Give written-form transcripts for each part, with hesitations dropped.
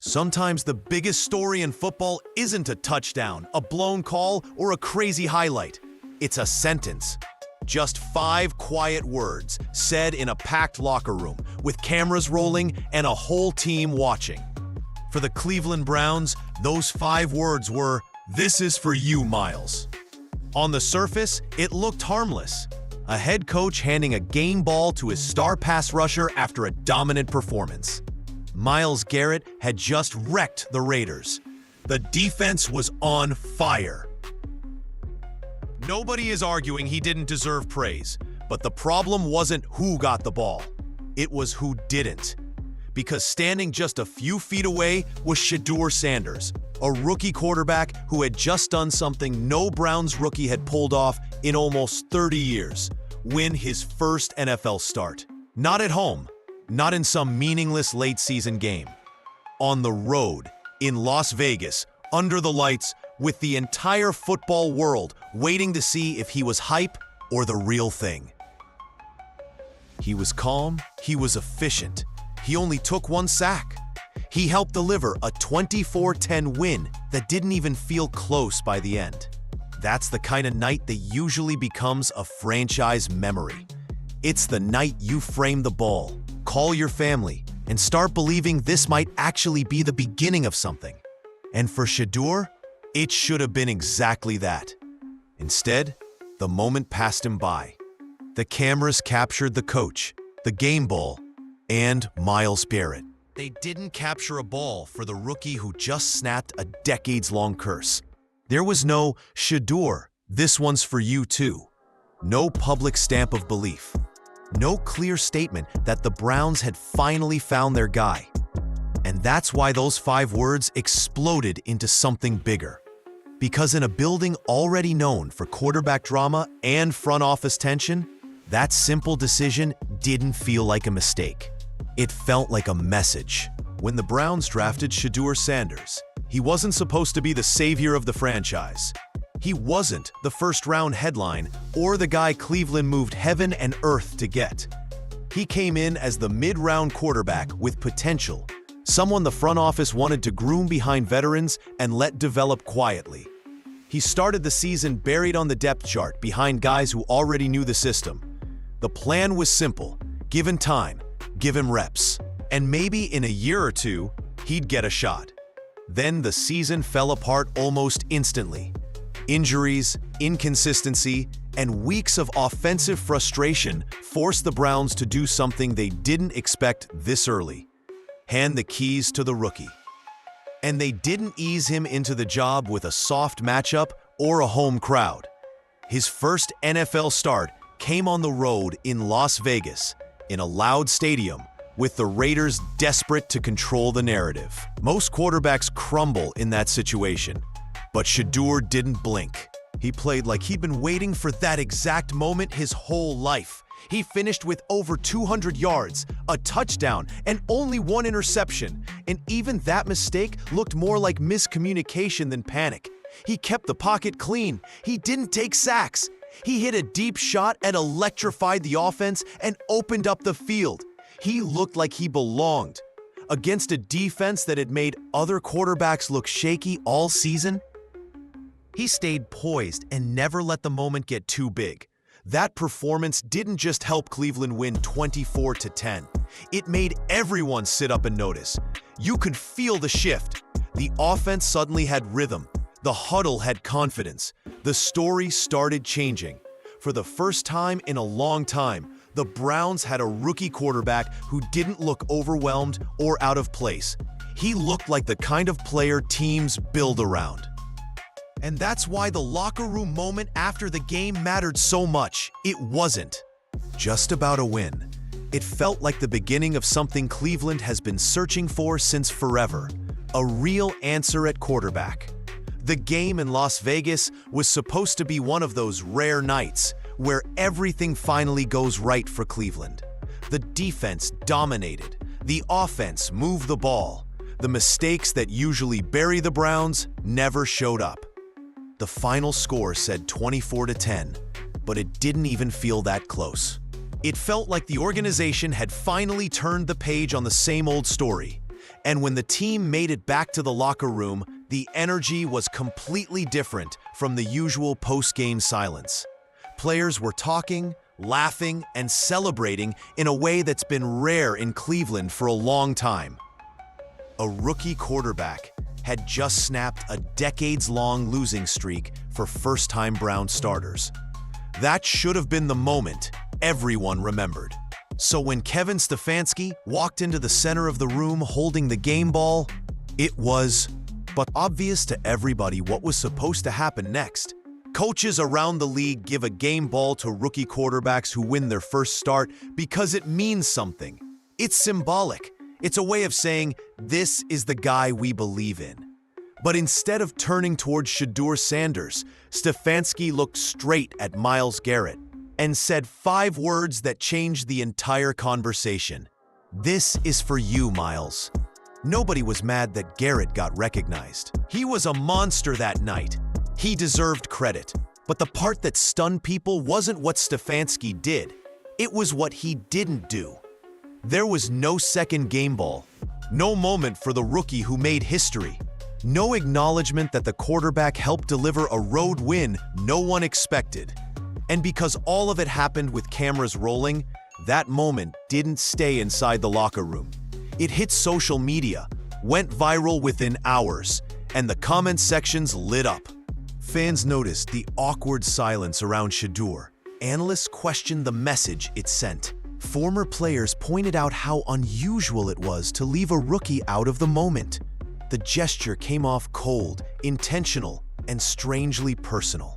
Sometimes the biggest story in football isn't a touchdown, a blown call, or a crazy highlight. It's a sentence. Just 5 quiet words said in a packed locker room with cameras rolling and a whole team watching. For the Cleveland Browns, those 5 words were, "This is for you, Miles." On the surface, it looked harmless. A head coach handing a game ball to his star pass rusher after a dominant performance. Myles Garrett had just wrecked the Raiders. The defense was on fire. Nobody is arguing he didn't deserve praise, but the problem wasn't who got the ball. It was who didn't. Because standing just a few feet away was Shedeur Sanders, a rookie quarterback who had just done something no Browns rookie had pulled off in almost 30 years, win his first NFL start. Not at home, not in some meaningless late-season game. On the road, in Las Vegas, under the lights, with the entire football world waiting to see if he was hype or the real thing. He was calm, he was efficient. He only took 1 sack. He helped deliver a 24-10 win that didn't even feel close by the end. That's the kind of night that usually becomes a franchise memory. It's the night you frame the ball, call your family, and start believing this might actually be the beginning of something. And for Shedeur, it should have been exactly that. Instead, the moment passed him by. The cameras captured the coach, the game ball, and Myles Garrett. They didn't capture a ball for the rookie who just snapped a decades-long curse. There was no, "Shedeur, this one's for you too." No public stamp of belief. No clear statement that the Browns had finally found their guy. And that's why those 5 words exploded into something bigger. Because in a building already known for quarterback drama and front office tension, that simple decision didn't feel like a mistake. It felt like a message. When the Browns drafted Shedeur Sanders, he wasn't supposed to be the savior of the franchise. He wasn't the first-round headline or the guy Cleveland moved heaven and earth to get. He came in as the mid-round quarterback with potential, someone the front office wanted to groom behind veterans and let develop quietly. He started the season buried on the depth chart behind guys who already knew the system. The plan was simple: give him time, give him reps, and maybe in a year or 2, he'd get a shot. Then the season fell apart almost instantly. Injuries, inconsistency, and weeks of offensive frustration forced the Browns to do something they didn't expect this early: hand the keys to the rookie. And they didn't ease him into the job with a soft matchup or a home crowd. His first NFL start came on the road in Las Vegas, in a loud stadium, with the Raiders desperate to control the narrative. Most quarterbacks crumble in that situation, but Shedeur didn't blink. He played like he'd been waiting for that exact moment his whole life. He finished with over 200 yards, a touchdown, and only 1 interception. And even that mistake looked more like miscommunication than panic. He kept the pocket clean. He didn't take sacks. He hit a deep shot and electrified the offense and opened up the field. He looked like he belonged. Against a defense that had made other quarterbacks look shaky all season, he stayed poised and never let the moment get too big. That performance didn't just help Cleveland win 24-10. It made everyone sit up and notice. You could feel the shift. The offense suddenly had rhythm. The huddle had confidence. The story started changing. For the first time in a long time, the Browns had a rookie quarterback who didn't look overwhelmed or out of place. He looked like the kind of player teams build around. And that's why the locker room moment after the game mattered so much. It wasn't just about a win. It felt like the beginning of something Cleveland has been searching for since forever: a real answer at quarterback. The game in Las Vegas was supposed to be one of those rare nights where everything finally goes right for Cleveland. The defense dominated. The offense moved the ball. The mistakes that usually bury the Browns never showed up. The final score said 24-10, but it didn't even feel that close. It felt like the organization had finally turned the page on the same old story. And when the team made it back to the locker room, the energy was completely different from the usual post-game silence. Players were talking, laughing, and celebrating in a way that's been rare in Cleveland for a long time. A rookie quarterback had just snapped a decades-long losing streak for first-time Browns starters. That should have been the moment everyone remembered. So when Kevin Stefanski walked into the center of the room holding the game ball, it was but obvious to everybody what was supposed to happen next. Coaches around the league give a game ball to rookie quarterbacks who win their first start because it means something. It's symbolic. It's a way of saying, this is the guy we believe in. But instead of turning towards Shedeur Sanders, Stefanski looked straight at Myles Garrett and said 5 words that changed the entire conversation. "This is for you, Myles." Nobody was mad that Garrett got recognized. He was a monster that night. He deserved credit. But the part that stunned people wasn't what Stefanski did. It was what he didn't do. There was no second game ball, no moment for the rookie who made history, no acknowledgement that the quarterback helped deliver a road win no one expected. And because all of it happened with cameras rolling, that moment didn't stay inside the locker room. It hit social media, went viral within hours, and the comment sections lit up. Fans noticed the awkward silence around Shedeur. Analysts questioned the message it sent. Former players pointed out how unusual it was to leave a rookie out of the moment. The gesture came off cold, intentional, and strangely personal.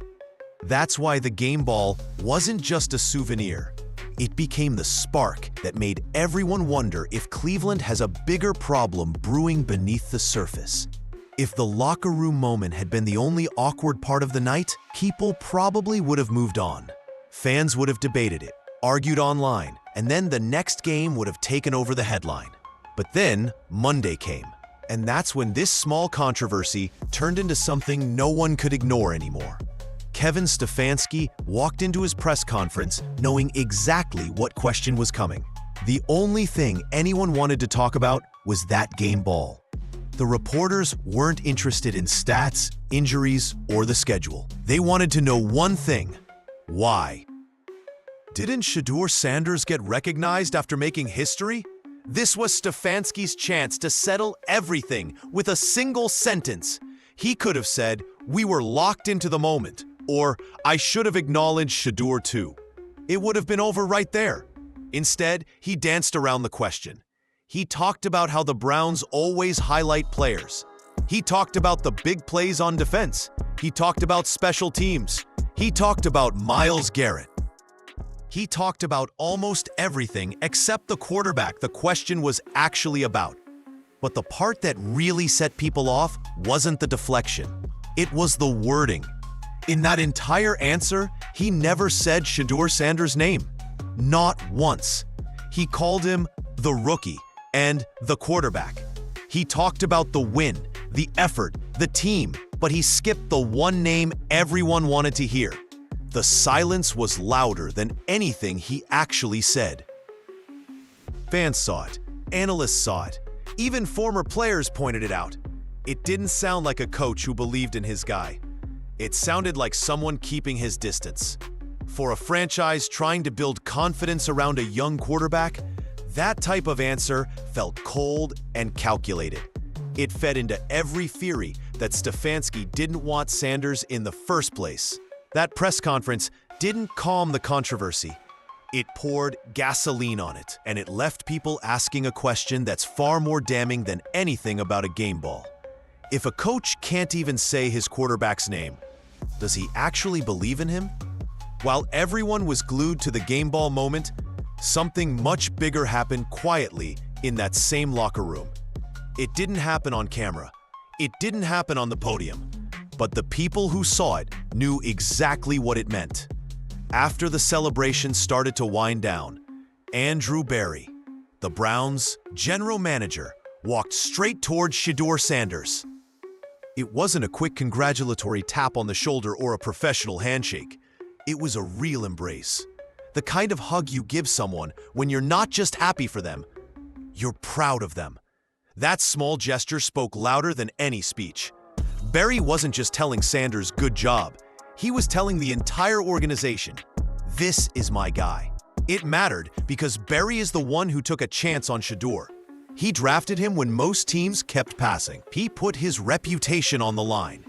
That's why the game ball wasn't just a souvenir. It became the spark that made everyone wonder if Cleveland has a bigger problem brewing beneath the surface. If the locker room moment had been the only awkward part of the night, people probably would have moved on. Fans would have debated it, argued online, and then the next game would have taken over the headline. But then Monday came, and that's when this small controversy turned into something no one could ignore anymore. Kevin Stefanski walked into his press conference knowing exactly what question was coming. The only thing anyone wanted to talk about was that game ball. The reporters weren't interested in stats, injuries, or the schedule. They wanted to know one thing: why? Didn't Shedeur Sanders get recognized after making history? This was Stefanski's chance to settle everything with a single sentence. He could have said, "We were locked into the moment," or "I should have acknowledged Shedeur too." It would have been over right there. Instead, he danced around the question. He talked about how the Browns always highlight players. He talked about the big plays on defense. He talked about special teams. He talked about Myles Garrett. He talked about almost everything except the quarterback the question was actually about. But the part that really set people off wasn't the deflection. It was the wording. In that entire answer, he never said Shedeur Sanders' name. Not once. He called him the rookie and the quarterback. He talked about the win, the effort, the team, but he skipped the one name everyone wanted to hear. The silence was louder than anything he actually said. Fans saw it. Analysts saw it. Even former players pointed it out. It didn't sound like a coach who believed in his guy. It sounded like someone keeping his distance. For a franchise trying to build confidence around a young quarterback, that type of answer felt cold and calculated. It fed into every theory that Stefanski didn't want Sanders in the first place. That press conference didn't calm the controversy. It poured gasoline on it, and it left people asking a question that's far more damning than anything about a game ball. If a coach can't even say his quarterback's name, does he actually believe in him? While everyone was glued to the game ball moment, something much bigger happened quietly in that same locker room. It didn't happen on camera. It didn't happen on the podium. But the people who saw it knew exactly what it meant. After the celebration started to wind down, Andrew Berry, the Browns' general manager, walked straight towards Shedeur Sanders. It wasn't a quick congratulatory tap on the shoulder or a professional handshake. It was a real embrace. The kind of hug you give someone when you're not just happy for them, you're proud of them. That small gesture spoke louder than any speech. Barry wasn't just telling Sanders good job, he was telling the entire organization, this is my guy. It mattered because Barry is the one who took a chance on Shedeur. He drafted him when most teams kept passing. He put his reputation on the line.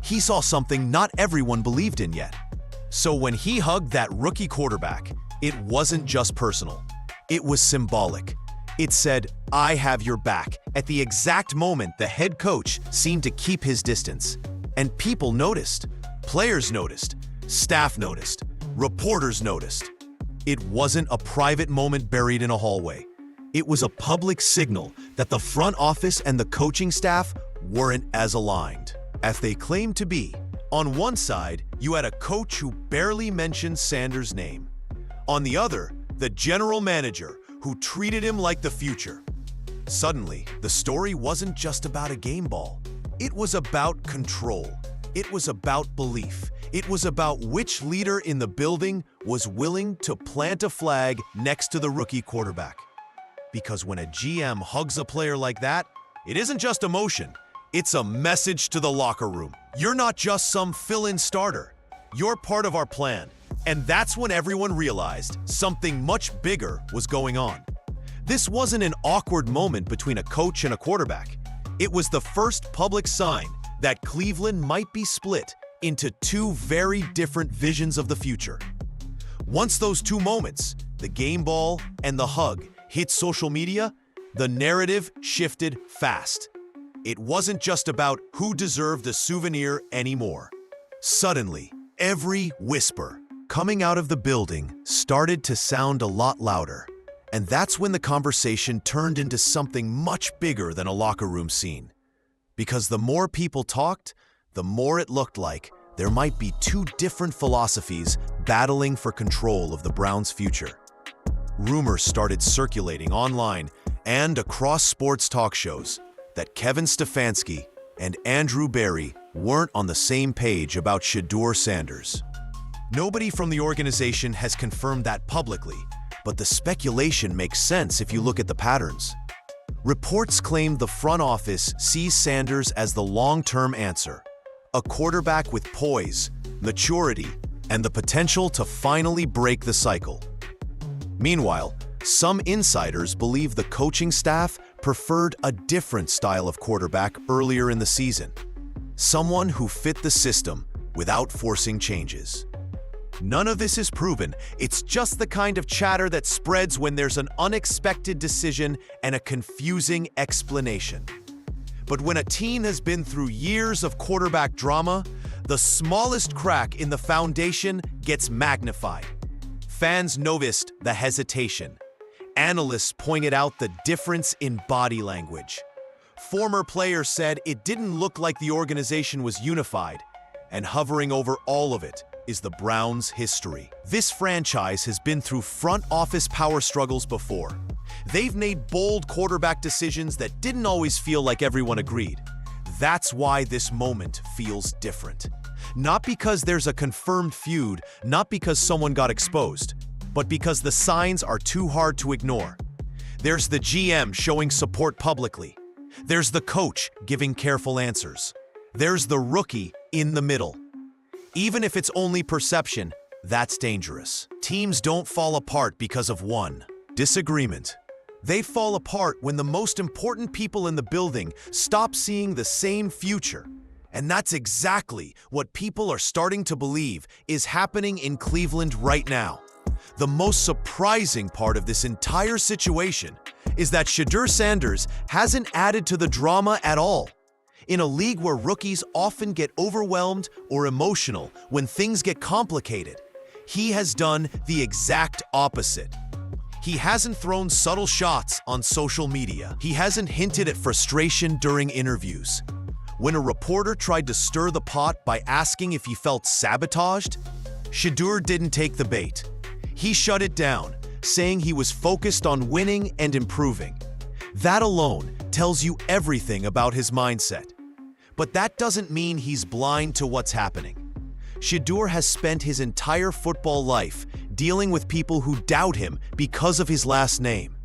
He saw something not everyone believed in yet. So when he hugged that rookie quarterback, it wasn't just personal. It was symbolic. It said, I have your back. At the exact moment, the head coach seemed to keep his distance. And people noticed. Players noticed. Staff noticed. Reporters noticed. It wasn't a private moment buried in a hallway. It was a public signal that the front office and the coaching staff weren't as aligned as they claimed to be. On one side, you had a coach who barely mentioned Sanders' name. On the other, the general manager who treated him like the future. Suddenly, the story wasn't just about a game ball. It was about control. It was about belief. It was about which leader in the building was willing to plant a flag next to the rookie quarterback. Because when a GM hugs a player like that, it isn't just emotion, it's a message to the locker room. You're not just some fill-in starter. You're part of our plan. And that's when everyone realized something much bigger was going on. This wasn't an awkward moment between a coach and a quarterback. It was the first public sign that Cleveland might be split into two very different visions of the future. Once those two moments, the game ball and the hug, hit social media, the narrative shifted fast. It wasn't just about who deserved a souvenir anymore. Suddenly, every whisper coming out of the building started to sound a lot louder. And that's when the conversation turned into something much bigger than a locker room scene. Because the more people talked, the more it looked like there might be two different philosophies battling for control of the Browns' future. Rumors started circulating online and across sports talk shows that Kevin Stefanski and Andrew Barry weren't on the same page about Shedeur Sanders. Nobody from the organization has confirmed that publicly, but the speculation makes sense if you look at the patterns. Reports claim the front office sees Sanders as the long-term answer, a quarterback with poise, maturity, and the potential to finally break the cycle. Meanwhile, some insiders believe the coaching staff preferred a different style of quarterback earlier in the season, someone who fit the system without forcing changes. None of this is proven, it's just the kind of chatter that spreads when there's an unexpected decision and a confusing explanation. But when a team has been through years of quarterback drama, the smallest crack in the foundation gets magnified. Fans noticed the hesitation. Analysts pointed out the difference in body language. Former players said it didn't look like the organization was unified, and hovering over all of it is the Browns' history. This franchise has been through front office power struggles before. They've made bold quarterback decisions that didn't always feel like everyone agreed. That's why this moment feels different. Not because there's a confirmed feud, not because someone got exposed, but because the signs are too hard to ignore. There's the GM showing support publicly. There's the coach giving careful answers. There's the rookie in the middle. Even if it's only perception, that's dangerous. Teams don't fall apart because of one disagreement. They fall apart when the most important people in the building stop seeing the same future. And that's exactly what people are starting to believe is happening in Cleveland right now. The most surprising part of this entire situation is that Shedeur Sanders hasn't added to the drama at all. In a league where rookies often get overwhelmed or emotional when things get complicated, he has done the exact opposite. He hasn't thrown subtle shots on social media. He hasn't hinted at frustration during interviews. When a reporter tried to stir the pot by asking if he felt sabotaged, Shedeur didn't take the bait. He shut it down, saying he was focused on winning and improving. That alone tells you everything about his mindset. But that doesn't mean he's blind to what's happening. Shedeur has spent his entire football life dealing with people who doubt him because of his last name.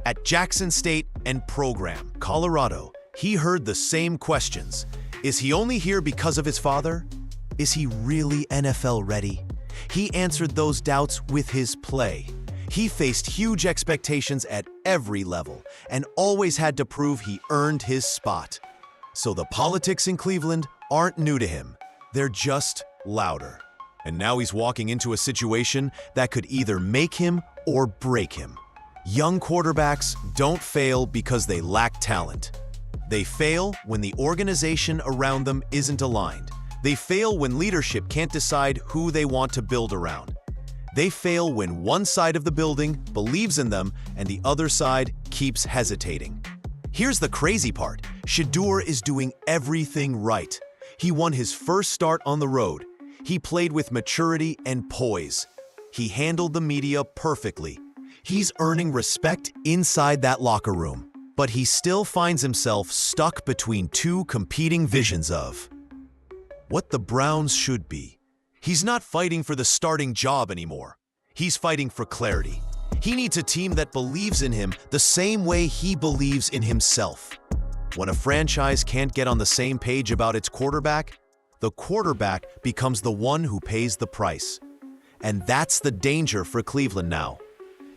At Jackson State and Program, Colorado, he heard the same questions. Is he only here because of his father? Is he really NFL ready? He answered those doubts with his play. He faced huge expectations at every level and always had to prove he earned his spot. So the politics in Cleveland aren't new to him. They're just louder. And now he's walking into a situation that could either make him or break him. Young quarterbacks don't fail because they lack talent. They fail when the organization around them isn't aligned. They fail when leadership can't decide who they want to build around. They fail when one side of the building believes in them and the other side keeps hesitating. Here's the crazy part. Shedeur is doing everything right. He won his first start on the road. He played with maturity and poise. He handled the media perfectly. He's earning respect inside that locker room. But he still finds himself stuck between two competing visions of what the Browns should be. He's not fighting for the starting job anymore. He's fighting for clarity. He needs a team that believes in him the same way he believes in himself. When a franchise can't get on the same page about its quarterback, the quarterback becomes the one who pays the price. And that's the danger for Cleveland now.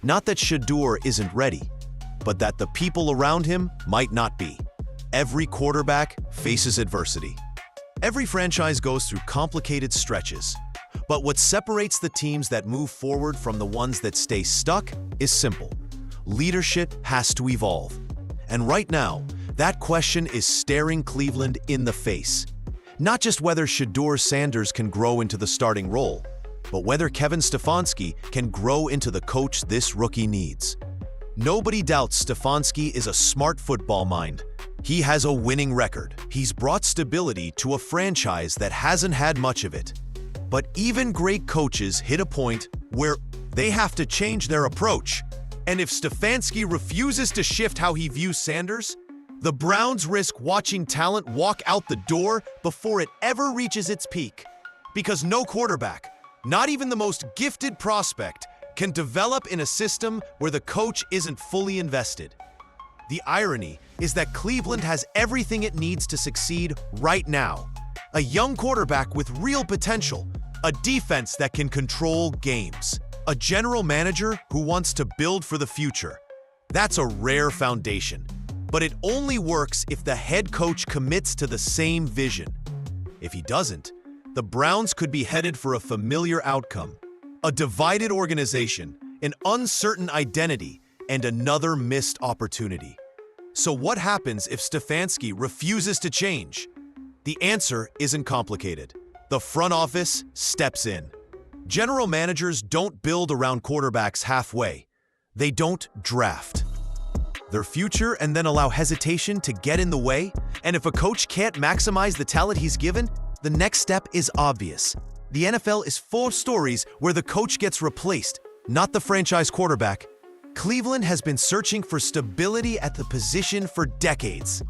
Not that Shedeur isn't ready, but that the people around him might not be. Every quarterback faces adversity. Every franchise goes through complicated stretches. But what separates the teams that move forward from the ones that stay stuck is simple. Leadership has to evolve. And right now, that question is staring Cleveland in the face. Not just whether Shedeur Sanders can grow into the starting role, but whether Kevin Stefanski can grow into the coach this rookie needs. Nobody doubts Stefanski is a smart football mind. He has a winning record. He's brought stability to a franchise that hasn't had much of it. But even great coaches hit a point where they have to change their approach. And if Stefanski refuses to shift how he views Sanders, the Browns risk watching talent walk out the door before it ever reaches its peak. Because no quarterback, not even the most gifted prospect, can develop in a system where the coach isn't fully invested. The irony is that Cleveland has everything it needs to succeed right now. A young quarterback with real potential, a defense that can control games, a general manager who wants to build for the future. That's a rare foundation, but it only works if the head coach commits to the same vision. If he doesn't, the Browns could be headed for a familiar outcome. A divided organization, an uncertain identity, and another missed opportunity. So what happens if Stefanski refuses to change? The answer isn't complicated. The front office steps in. General managers don't build around quarterbacks halfway. They don't draft their future and then allow hesitation to get in the way. And if a coach can't maximize the talent he's given, the next step is obvious. The NFL is full of stories where the coach gets replaced, not the franchise quarterback. Cleveland has been searching for stability at the position for decades.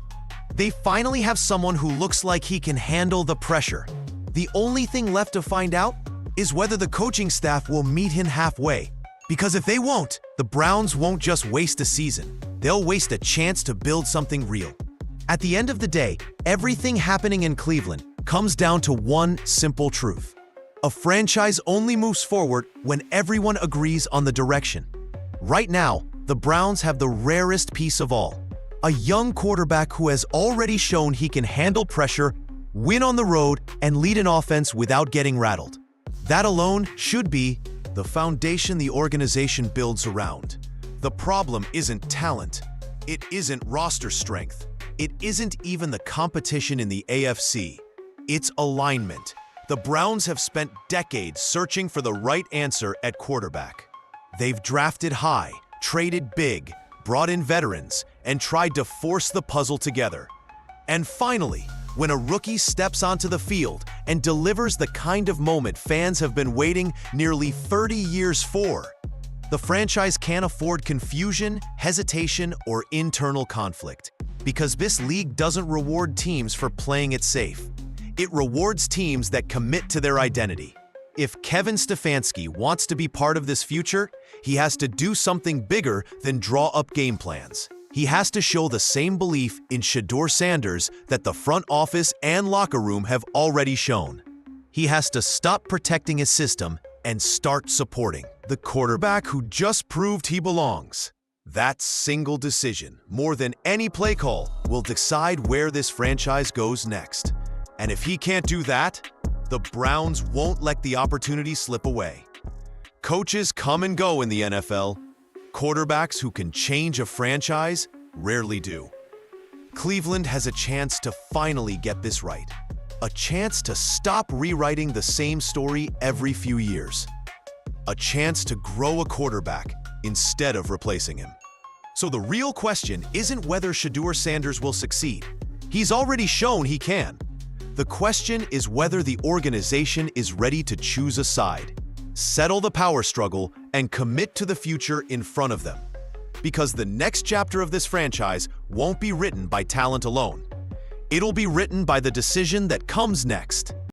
They finally have someone who looks like he can handle the pressure. The only thing left to find out is whether the coaching staff will meet him halfway. Because if they won't, the Browns won't just waste a season. They'll waste a chance to build something real. At the end of the day, everything happening in Cleveland comes down to one simple truth. A franchise only moves forward when everyone agrees on the direction. Right now, the Browns have the rarest piece of all. A young quarterback who has already shown he can handle pressure, win on the road, and lead an offense without getting rattled. That alone should be the foundation the organization builds around. The problem isn't talent. It isn't roster strength. It isn't even the competition in the AFC. It's alignment. The Browns have spent decades searching for the right answer at quarterback. They've drafted high, traded big, brought in veterans, and tried to force the puzzle together. And finally, when a rookie steps onto the field and delivers the kind of moment fans have been waiting nearly 30 years for, the franchise can't afford confusion, hesitation, or internal conflict. Because this league doesn't reward teams for playing it safe. It rewards teams that commit to their identity. If Kevin Stefanski wants to be part of this future, he has to do something bigger than draw up game plans. He has to show the same belief in Shedeur Sanders that the front office and locker room have already shown. He has to stop protecting his system and start supporting the quarterback who just proved he belongs. That single decision, more than any play call, will decide where this franchise goes next. And if he can't do that, the Browns won't let the opportunity slip away. Coaches come and go in the NFL. Quarterbacks who can change a franchise rarely do. Cleveland has a chance to finally get this right. A chance to stop rewriting the same story every few years. A chance to grow a quarterback instead of replacing him. So the real question isn't whether Shedeur Sanders will succeed. He's already shown he can. The question is whether the organization is ready to choose a side, settle the power struggle, and commit to the future in front of them. Because the next chapter of this franchise won't be written by talent alone. It'll be written by the decision that comes next.